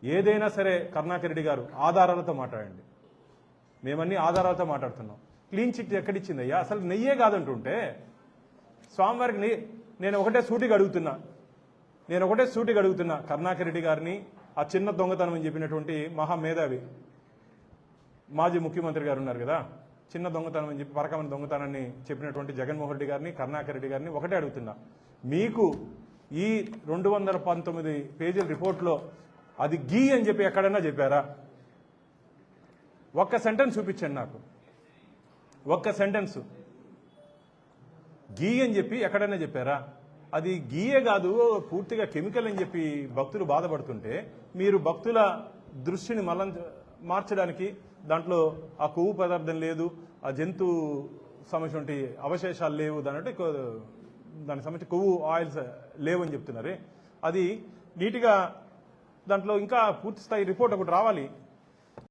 ఏదైనా సరే కరుణాకర్ రెడ్డి గారు ఆధారాలతో మాట్లాడండి. మేమన్నీ ఆధారాలతో మాట్లాడుతున్నాం. క్లీన్ చిట్ ఎక్కడిచ్చిందయ్యా? అసలు నెయ్యే కాదంటుంటే స్వామివారికి నేను ఒకటే సూటిగా అడుగుతున్నా కరుణాకర్ రెడ్డి గారిని, ఆ చిన్న దొంగతనం అని చెప్పినటువంటి మహామేధావి మాజీ ముఖ్యమంత్రి గారు ఉన్నారు కదా, చిన్న దొంగతనం అని చెప్పి పరకమైన దొంగతనాన్ని చెప్పినటువంటి జగన్మోహన్ రెడ్డి గారిని, కరుణాకర్ రెడ్డి గారిని ఒకటే అడుగుతున్నా, మీకు ఈ 219 పేజీల రిపోర్ట్లో అది గీ అని చెప్పి ఎక్కడన్నా చెప్పారా? ఒక్క సెంటెన్స్ చూపించండి నాకు, ఒక్క సెంటెన్స్ గీ అని చెప్పి ఎక్కడైనా చెప్పారా? అది గీయే కాదు, పూర్తిగా కెమికల్ అని చెప్పి భక్తులు బాధపడుతుంటే మీరు భక్తుల దృష్టిని మార్చడానికి దాంట్లో ఆ కొవ్వు పదార్థం లేదు, ఆ జంతు సంబంధించిన అవశేషాలు లేవు, దానికి సంబంధించి కొవ్వు ఆయిల్స్ లేవని చెప్తున్నారే. అది నీట్గా దాంట్లో ఇంకా పూర్తి స్థాయి రిపోర్ట్ ఒకటి రావాలి.